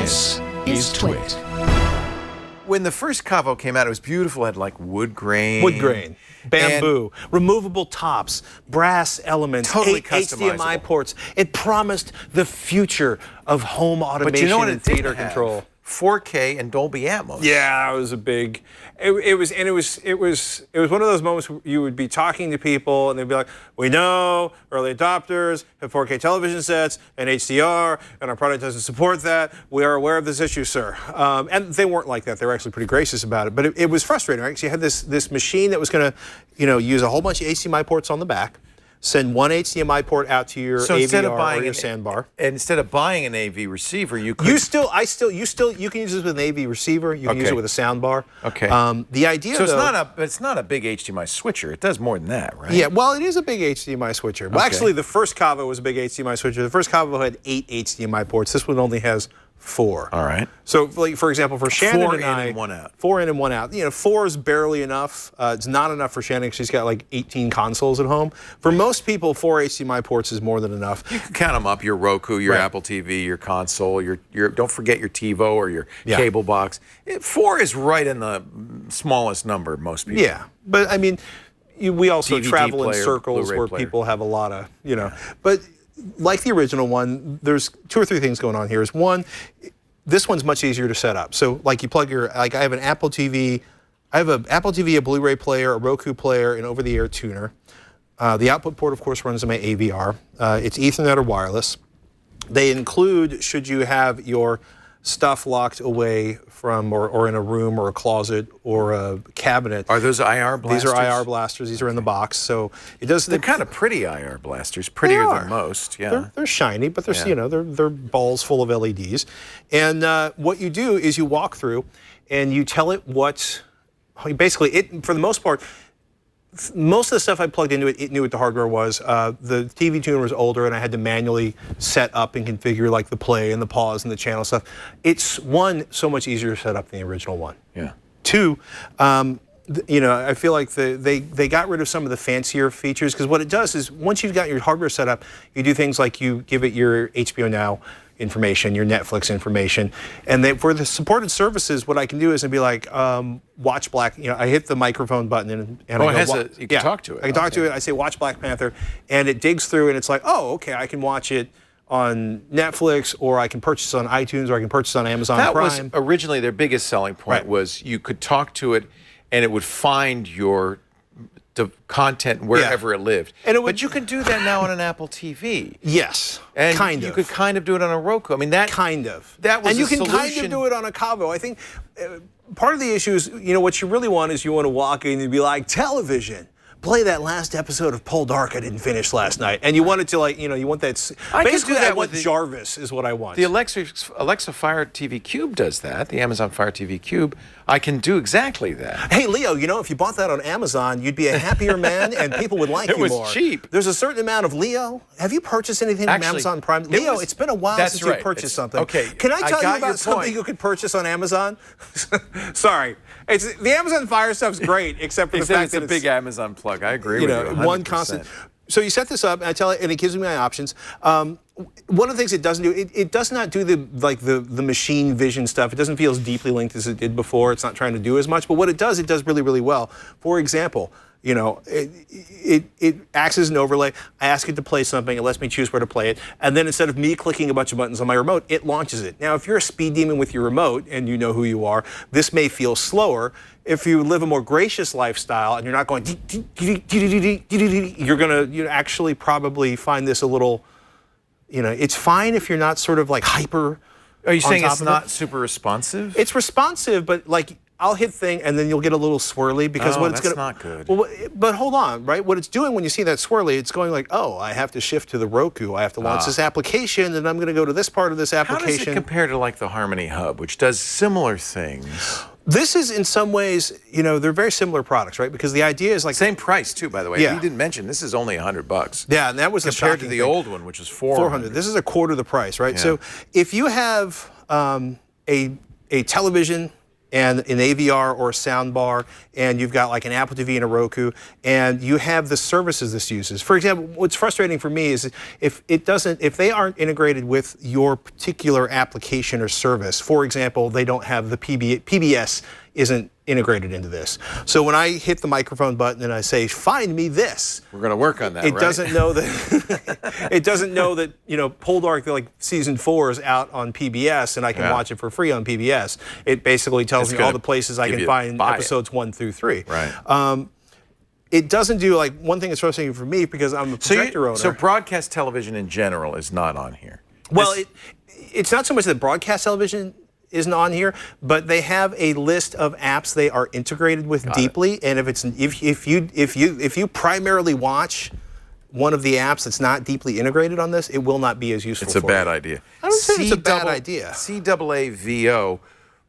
This is TWiT. When the first Caavo came out, it was beautiful. It had like wood grain. Wood grain, bamboo, removable tops, brass elements, Totally 8 HDMI ports. It promised the future of home automation But you know what and it did theater control. 4K and Dolby Atmos. Yeah, it was a big. It was one of those moments where you would be talking to people and they'd be like, "We know early adopters have 4K television sets and HDR, and our product doesn't support that. We are aware of this issue, sir." And they weren't like that. They were actually pretty gracious about it. But it was frustrating, right? Because you had this machine that was going to, use a whole bunch of HDMI ports on the back. Send one HDMI port out to your AVR or your sandbar. Instead of buying an AV receiver, you could. You can use this with an AV receiver. You can use it with a soundbar. Okay. The idea, so it's not a big HDMI switcher. It does more than that, right? Yeah. Well, it is a big HDMI switcher. Well, actually, the first Caavo was a big HDMI switcher. The first Caavo had 8 HDMI ports. This one only has 4. All right. So, like, for example, for Shannon 4 and I, in and 1 out. 4 in and 1 out. 4 is barely enough. It's not enough for Shannon because she's got like 18 consoles at home. For most people, 4 HDMI ports is more than enough. You can count them up: your Roku, your Apple TV, your console, your don't forget your TiVo or your cable box. 4 is right in the smallest number most people. Yeah, but I mean, we also DVD travel player, in circles Blu-ray where player. people have a lot of, But like the original one, there's 2 or 3 things going on here. Is one, this one's much easier to set up. So like you plug I have an Apple TV, a Blu-ray player, a Roku player, an over-the-air tuner. The output port, of course, runs on my AVR. It's Ethernet or wireless. They include, should you have your stuff locked away from or in a room or a closet or a cabinet. Are those IR blasters? These are IR blasters. These are in the box. So it does. They're kind of pretty IR blasters, prettier than most. Yeah. They're shiny, but they're balls full of LEDs. And what you do is you walk through and you tell it what. Basically, for the most part. Most of the stuff I plugged into it knew what the hardware was. The TV tuner was older, and I had to manually set up and configure like the play and the pause and the channel stuff. It's so much easier to set up than the original one. Yeah. 2, I feel like they got rid of some of the fancier features because what it does is once you've got your hardware set up, you do things like you give it your HBO Now information, your Netflix information, and for the supported services, what I can do is be like, watch Black. I hit the microphone button and I go, you can talk to it. I can talk to it. I say watch Black Panther, and it digs through, and it's like, oh, okay, I can watch it on Netflix, or I can purchase it on iTunes, or I can purchase it on Amazon Prime. That was originally their biggest selling point. Was you could talk to it, and it would find the content wherever it lived. But you can do that now on an Apple TV. Yes, and kind of. You could kind of do it on a Roku. I mean, that kind of. That was and you can solution. kind of do it on a Caavo. I think part of the issue is, what you really want is you want to walk in and be like, television. Play that last episode of Poldark I didn't finish last night. And you want it to you want that. Basically, I want Jarvis is what I want. The Alexa Fire TV Cube does that. The Amazon Fire TV Cube. I can do exactly that. Hey, Leo, if you bought that on Amazon, you'd be a happier man and people would like you more. It was cheap. There's a certain amount of Leo. Have you purchased anything from Amazon Prime? Leo, it's been a while since you purchased something. Okay. Can I tell you about something you could purchase on Amazon? Sorry. The Amazon Fire stuff's great, except for the fact that it's a big Amazon plug. I agree with you 100%. One constant. So you set this up, and I tell it, and it gives me my options. One of the things it doesn't do, it does not do the machine vision stuff. It doesn't feel as deeply linked as it did before. It's not trying to do as much. But what it does really, really well. For example, it acts as an overlay. I ask it to play something. It lets me choose where to play it. And then instead of me clicking a bunch of buttons on my remote, it launches it. Now, if you're a speed demon with your remote and you know who you are, this may feel slower. If you live a more gracious lifestyle and you're not going, you're going to actually probably find this a little, it's fine if you're not sort of like hyper. Are you saying it's not super responsive? It's responsive, but I'll hit thing and then you'll get a little swirly because what it's going to. That's not good. Well, but hold on, right? What it's doing when you see that swirly, it's going like, oh, I have to shift to the Roku. I have to launch this application, and I'm going to go to this part of this application. How does it compare to the Harmony Hub, which does similar things? This is in some ways, they're very similar products, right? Because the idea is same price too, by the way. Yeah. You didn't mention this is $100. Yeah, and that was compared to the old one, which was $400. This is a quarter the price, right? Yeah. So if you have a television and an AVR or a sound bar, and you've got like an Apple TV and a Roku, and you have the services this uses. For example, what's frustrating for me is if they aren't integrated with your particular application or service. For example, they don't have the PBS isn't integrated into this. So when I hit the microphone button and I say, "Find me this," we're going to work on that. It doesn't know that. It doesn't know that Poldark like season 4 is out on PBS and I can watch it for free on PBS. It basically tells me all the places I can find episodes 1 through 3. Right. It doesn't do like one thing that's frustrating for me because I'm a projector owner. So broadcast television in general is not on here. Well, it's not so much that broadcast television isn't on here, but they have a list of apps they are integrated with deeply. And if you primarily watch one of the apps that's not deeply integrated on this, it will not be as useful. It's a bad idea. I don't think it's a bad idea. CAAVO.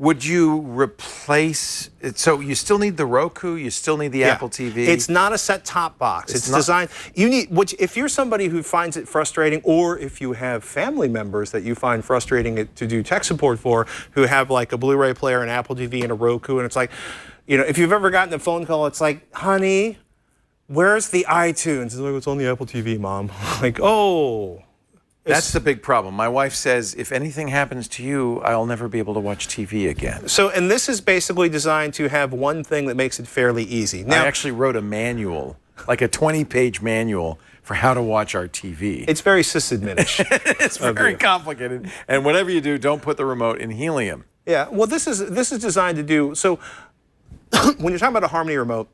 Would you replace it? So you still need the Roku, you still need the Apple TV. It's not a set-top box. It's designed. You need, if you're somebody who finds it frustrating, or if you have family members that you find frustrating to do tech support for, who have like a Blu-ray player, an Apple TV, and a Roku, and it's like, if you've ever gotten a phone call, it's like, "Honey, where's the iTunes?" It's like, "It's on the Apple TV, Mom." Like, oh. That's the big problem. My wife says, if anything happens to you, I'll never be able to watch TV again. So, and this is basically designed to have one thing that makes it fairly easy. Now, I actually wrote a manual, like a 20-page manual for how to watch our TV. It's very sysadminish. It's very complicated. And whatever you do, don't put the remote in helium. Yeah, well, this is designed to do, so when you're talking about a Harmony remote,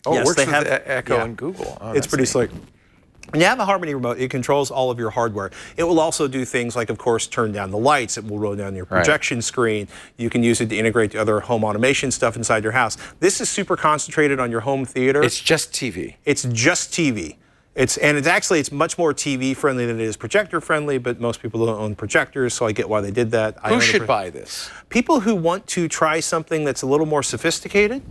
it works with Echo and Google. Oh, it's pretty slick. When you have a Harmony remote, it controls all of your hardware. It will also do things like, of course, turn down the lights. It will roll down your projection screen. You can use it to integrate the other home automation stuff inside your house. This is super concentrated on your home theater. It's just TV. It's just TV. It's much more TV friendly than it is projector friendly, but most people don't own projectors, so I get why they did that. Who should buy this? People who want to try something that's a little more sophisticated.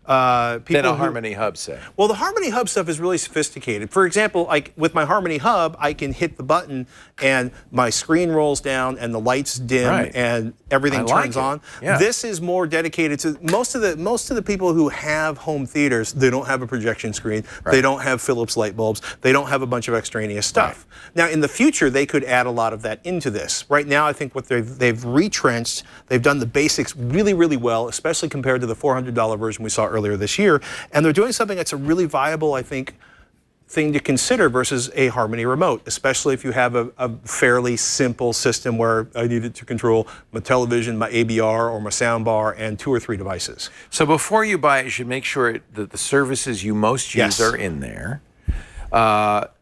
Than a Harmony Hub, say. Well, the Harmony Hub stuff is really sophisticated. For example, like with my Harmony Hub, I can hit the button and my screen rolls down and the lights dim and everything turns on. Yeah. This is more dedicated to most of the people who have home theaters. They don't have a projection screen. They don't have Philips light bulbs. They don't have a bunch of extraneous stuff. Now, in the future, they could add a lot of that into this. Right now, I think what they've retrenched. They've done the basics really, really well, especially compared to the $400 version we saw earlier this year, and they're doing something that's a really viable, I think, thing to consider versus a Harmony remote, especially if you have a fairly simple system where I need it to control my television, my ABR, or my soundbar, and 2 or 3 devices. So before you buy it, you should make sure that the services you most use are in there.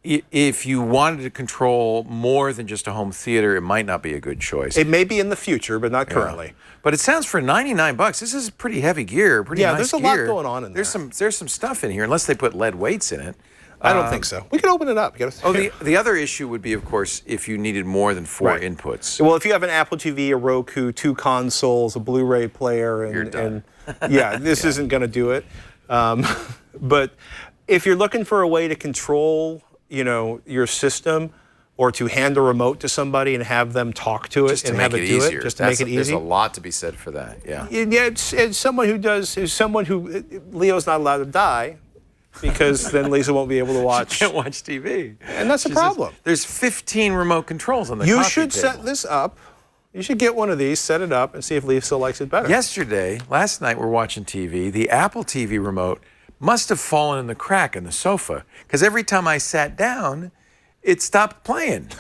If you wanted to control more than just a home theater, it might not be a good choice. It may be in the future, but not currently. But it sounds for $99, this is pretty heavy gear, pretty nice there's a lot going on in there. There's some stuff in here, unless they put lead weights in it. I don't think so. We can open it up. The other issue would be, of course, if you needed more than 4 inputs. Well, if you have an Apple TV, a Roku, 2 consoles, a Blu-ray player, and, you're done. This isn't going to do it. But if you're looking for a way to control, your system, or to hand a remote to somebody and have them talk to it and have it do it, just to make it easy. There's a lot to be said for that. Yeah. Yeah, it's someone who Leo's not allowed to die, because then Lisa won't be able to watch. She can't watch TV. And that's a problem. There's 15 remote controls on the coffee table. You should table. set this up. You should get one of these, set it up, and see if Lisa likes it better. Last night we're watching TV. The Apple TV remote must have fallen in the crack in the sofa, because every time I sat down, it stopped playing.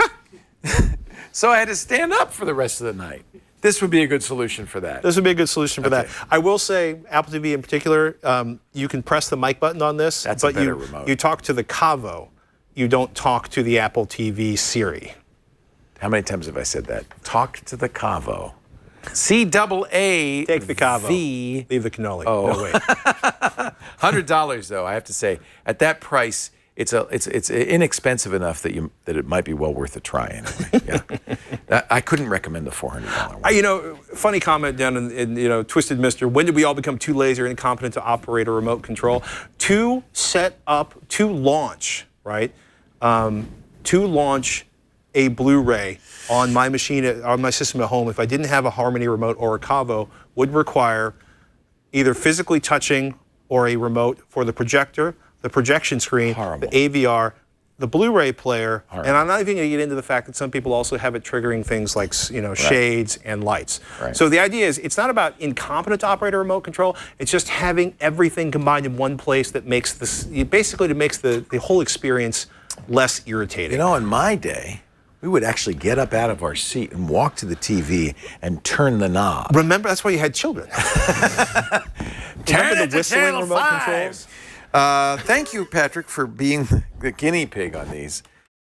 So I had to stand up for the rest of the night. This would be a good solution for that. This would be a good solution for that. I will say, Apple TV in particular, you can press the mic button on this, but a better remote. You talk to the Caavo. You don't talk to the Apple TV Siri. How many times have I said that? Talk to the Caavo. C-double-A. Take the Caavo. Leave the cannoli. Oh. No, wait. $100 though, I have to say. At that price, it's inexpensive enough that it might be well worth a try anyway. Yeah. I couldn't recommend the $400 one. Funny comment down in Twisted Mister. When did we all become too lazy or incompetent to operate a remote control? To launch a Blu-ray on my machine, on my system at home, if I didn't have a Harmony remote or a Caavo, would require either physically touching or a remote for the projector, the projection screen, Horrible. the AVR, the Blu-ray player, Horrible. and I'm not even going to get into the fact that some people also have it triggering things like shades and lights. Right. So the idea is it's not about incompetent to operate a remote control. It's just having everything combined in one place that makes this basically makes the whole experience less irritating. You know, in my day, we would actually get up out of our seat and walk to the TV and turn the knob. Remember, that's why you had children. Remember the whistling remote controls? Thank you, Patrick, for being the guinea pig on these.